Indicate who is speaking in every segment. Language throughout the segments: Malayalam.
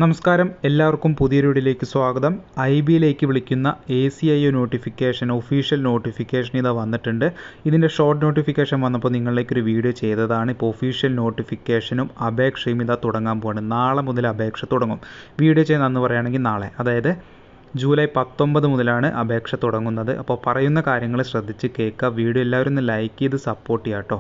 Speaker 1: നമസ്കാരം, എല്ലാവർക്കും പുതിയൊരു വീഡിയോയിലേക്ക് സ്വാഗതം. IB-യിലേക്ക് വിളിക്കുന്ന ACIO നോട്ടിഫിക്കേഷൻ, ഒഫീഷ്യൽ നോട്ടിഫിക്കേഷൻ ഇതാ വന്നിട്ടുണ്ട്. ഇതിൻ്റെ ഷോർട്ട് നോട്ടിഫിക്കേഷൻ വന്നപ്പോൾ നിങ്ങളിലേക്കൊരു വീഡിയോ ചെയ്തതാണ്. ഇപ്പോൾ ഒഫീഷ്യൽ നോട്ടിഫിക്കേഷനും അപേക്ഷയും ഇതാ തുടങ്ങാൻ പോവാണ്. നാളെ മുതൽ അപേക്ഷ തുടങ്ങും. വീഡിയോ ചെയ്യുന്നതെന്ന് പറയുകയാണെങ്കിൽ നാളെ, അതായത് ജൂലൈ 19 മുതലാണ് അപേക്ഷ തുടങ്ങുന്നത്. അപ്പോൾ പറയുന്ന കാര്യങ്ങൾ ശ്രദ്ധിച്ച് കേൾക്കുക. വീഡിയോ എല്ലാവരും ഒന്ന് ലൈക്ക് ചെയ്ത് സപ്പോർട്ട് ചെയ്യുക കേട്ടോ.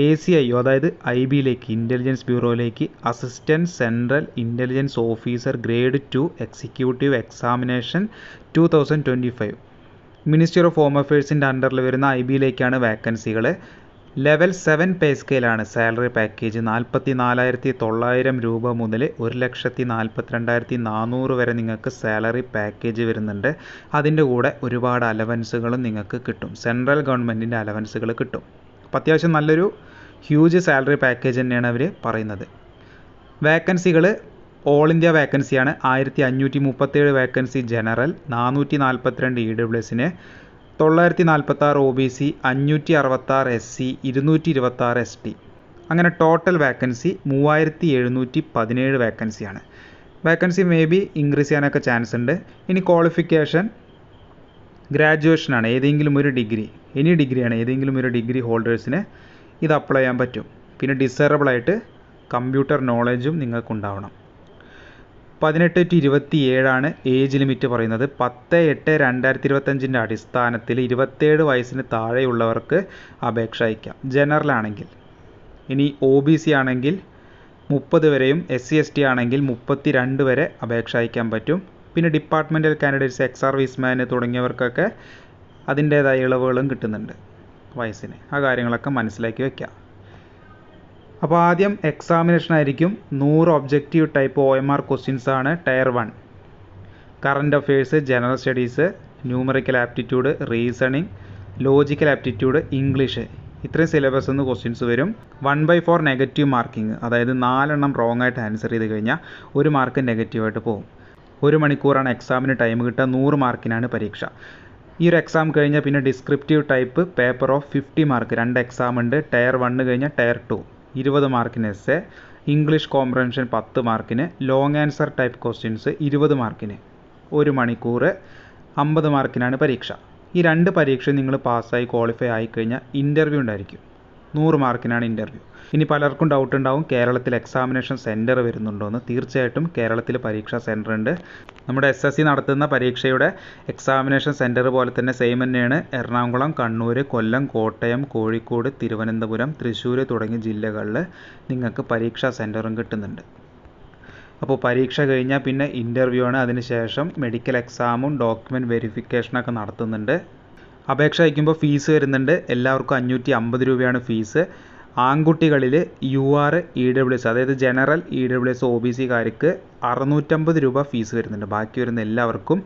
Speaker 1: ACIO അതായത് IB-യിലേക്ക്, ഇൻ്റലിജൻസ് ബ്യൂറോയിലേക്ക് assistant central intelligence officer grade 2 executive examination 2025 ministry of home അഫയേഴ്സിൻ്റെ അണ്ടറിൽ വരുന്ന IB-യിലേക്കാണ് വാക്കൻസികൾ. ലെവൽ 7 പേ സ്കെയിലാണ് സാലറി പാക്കേജ്. 44,900 രൂപ മുതൽ 1,42,400 വരെ നിങ്ങൾക്ക് സാലറി പാക്കേജ് വരുന്നുണ്ട്. അതിൻ്റെ കൂടെ ഒരുപാട് അലവൻസുകളും നിങ്ങൾക്ക് കിട്ടും. സെൻട്രൽ ഗവൺമെൻറ്റിൻ്റെ അലവൻസുകൾ കിട്ടും. അപ്പോൾ അത്യാവശ്യം നല്ലൊരു ഹ്യൂജ് സാലറി പാക്കേജ് തന്നെയാണ് അവർ പറയുന്നത്. വാക്കൻസികൾ ഓൾ ഇന്ത്യ വാക്കൻസിയാണ്. 1537 വാക്കൻസി ജനറൽ, 442 EWSന്, 946 OBC, 566 SC, 226 ST. അങ്ങനെ ടോട്ടൽ വാക്കൻസി 3717 വാക്കൻസിയാണ്. വാക്കൻസി മേ ബി ഇൻക്രീസ് ചെയ്യാനൊക്കെ ചാൻസ് ഉണ്ട്. ഇനി ക്വാളിഫിക്കേഷൻ ഗ്രാജുവേഷനാണ്, ഏതെങ്കിലും ഒരു ഡിഗ്രി, എനി ഡിഗ്രിയാണ്, ഏതെങ്കിലും ഒരു ഡിഗ്രി ഹോൾഡേഴ്സിന് ഇത് അപ്ലൈ ചെയ്യാൻ പറ്റും. പിന്നെ ഡിസേബിളായിട്ട് കമ്പ്യൂട്ടർ നോളജും നിങ്ങൾക്കുണ്ടാവണം. 18 to 27 ഏജ് ലിമിറ്റ് പറയുന്നത്. 10/8/2025 അടിസ്ഥാനത്തിൽ 27 വയസ്സിന് താഴെയുള്ളവർക്ക് അപേക്ഷ അയക്കാം, ജനറൽ ആണെങ്കിൽ. ഇനി OBC ആണെങ്കിൽ 30 വരെയും, SC ST ആണെങ്കിൽ 32 വരെ അപേക്ഷ അയക്കാൻ പറ്റും. പിന്നെ ഡിപ്പാർട്ട്മെൻറ്റൽ കാൻഡിഡേറ്റ്സ്, എക്സ് സർവീസ്മാൻ തുടങ്ങിയവർക്കൊക്കെ അതിൻ്റേതായ ഇളവുകളും കിട്ടുന്നുണ്ട് വയസ്സിന്. ആ കാര്യങ്ങളൊക്കെ മനസ്സിലാക്കി വയ്ക്കുക. അപ്പോൾ ആദ്യം എക്സാമിനേഷൻ ആയിരിക്കും. 100 ഒബ്ജക്റ്റീവ് ടൈപ്പ് OMR ക്വസ്റ്റ്യൻസ് ആണ്. Tier 1 current affairs, general studies, numerical aptitude, reasoning, logical aptitude, English. ഇത്രയും സിലബസ് നിന്ന് ക്വസ്റ്റ്യൻസ് വരും. 1/4 നെഗറ്റീവ് മാർക്കിംഗ്, അതായത് 4 റോങ് ആയിട്ട് ആൻസർ ചെയ്ത് കഴിഞ്ഞാൽ 1 മാർക്ക് നെഗറ്റീവായിട്ട് പോകും. 1 മണിക്കൂറാണ് എക്സാമിന് ടൈം കിട്ടുക. 100 മാർക്കിനാണ് പരീക്ഷ. ഈ ഒരു എക്സാം കഴിഞ്ഞാൽ പിന്നെ descriptive type paper of 50 mark, 2 exam ഉണ്ട്. ടയർ 1 കഴിഞ്ഞാൽ ടയർ 2 20 മാർക്കിന് എസ്സേ, ഇംഗ്ലീഷ് കോംപ്രഹെൻഷൻ 10 മാർക്കിന്, ലോങ് ആൻസർ ടൈപ്പ് ക്വസ്റ്റ്യൻസ് 20 മാർക്കിന്. 1 മണിക്കൂർ 50 മാർക്കിനാണ് പരീക്ഷ. ഈ 2 പരീക്ഷ നിങ്ങൾ പാസ്സായി ക്വാളിഫൈ ആയിക്കഴിഞ്ഞാൽ ഇൻ്റർവ്യൂ ഉണ്ടായിരിക്കും. 100 മാർക്കിനാണ് ഇൻ്റർവ്യൂ. ഇനി പലർക്കും ഡൗട്ട് ഉണ്ടാവും, കേരളത്തിൽ എക്സാമിനേഷൻ സെൻറ്റർ വരുന്നുണ്ടോയെന്ന്. തീർച്ചയായിട്ടും കേരളത്തിൽ പരീക്ഷാ സെൻറ്റർ ഉണ്ട്. നമ്മുടെ SSC നടത്തുന്ന പരീക്ഷയുടെ എക്സാമിനേഷൻ സെൻറ്റർ പോലെ തന്നെ സെയിം തന്നെയാണ് എറണാകുളം, കണ്ണൂർ, കൊല്ലം, കോട്ടയം, കോഴിക്കോട്, തിരുവനന്തപുരം, തൃശ്ശൂർ തുടങ്ങിയ ജില്ലകളിൽ നിങ്ങൾക്ക് പരീക്ഷാ സെൻറ്ററും കിട്ടുന്നുണ്ട്. അപ്പോൾ പരീക്ഷ കഴിഞ്ഞാൽ പിന്നെ ഇൻ്റർവ്യൂ ആണ്. അതിനുശേഷം മെഡിക്കൽ എക്സാമും ഡോക്യുമെൻറ്റ് വെരിഫിക്കേഷനൊക്കെ നടത്തുന്നുണ്ട്. അപേക്ഷ അയക്കുമ്പോൾ ഫീസ് വരുന്നുണ്ട്. എല്ലാവർക്കും 550 രൂപയാണ് ഫീസ്. ആൺകുട്ടികളിൽ UR EWS, അതായത് ജനറൽ EWS OBCക്കാർക്ക് 650 രൂപ ഫീസ് വരുന്നുണ്ട്. ബാക്കി വരുന്ന എല്ലാവർക്കും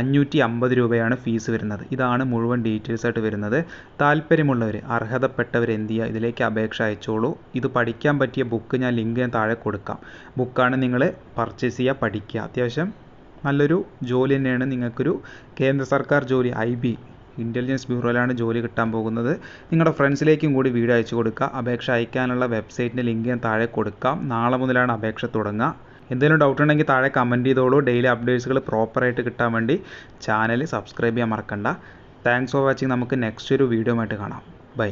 Speaker 1: 550 രൂപയാണ് ഫീസ് വരുന്നത്. ഇതാണ് മുഴുവൻ ഡീറ്റെയിൽസ് ആയിട്ട് വരുന്നത്. താല്പര്യമുള്ളവർ, അർഹതപ്പെട്ടവർ എന്ത് ചെയ്യുക, ഇതിലേക്ക് അപേക്ഷ അയച്ചോളൂ. ഇത് പഠിക്കാൻ പറ്റിയ ബുക്ക് ഞാൻ ലിങ്ക് താഴെ കൊടുക്കാം. ബുക്കാണ് നിങ്ങൾ പർച്ചേസ് ചെയ്യുക, പഠിക്കുക. അത്യാവശ്യം നല്ലൊരു ജോലി തന്നെയാണ്. നിങ്ങൾക്കൊരു കേന്ദ്ര സർക്കാർ ജോലി, IB ഇൻ്റലിജൻസ് ബ്യൂറോയിലാണ് ജോലി കിട്ടാൻ പോകുന്നത്. നിങ്ങളുടെ ഫ്രണ്ട്സിലേക്കും കൂടി വീഡിയോ അയച്ചു കൊടുക്കുക. അപേക്ഷ അയക്കാനുള്ള വെബ്സൈറ്റിൻ്റെ ലിങ്ക് ഞാൻ താഴെ കൊടുക്കാം. നാളെ മുതലാണ് അപേക്ഷ തുടങ്ങുക. എന്തെങ്കിലും ഡൗട്ട് ഉണ്ടെങ്കിൽ താഴെ കമൻറ്റ് ചെയ്തോളൂ. ഡെയിലി അപ്ഡേറ്റ്സുകൾ പ്രോപ്പറായിട്ട് കിട്ടാൻ വേണ്ടി ചാനൽ സബ്സ്ക്രൈബ് ചെയ്യാൻ മറക്കണ്ട. Thanks for watching. നമുക്ക് നെക്സ്റ്റ് ഒരു വീഡിയോ ആയിട്ട് കാണാം. ബൈ.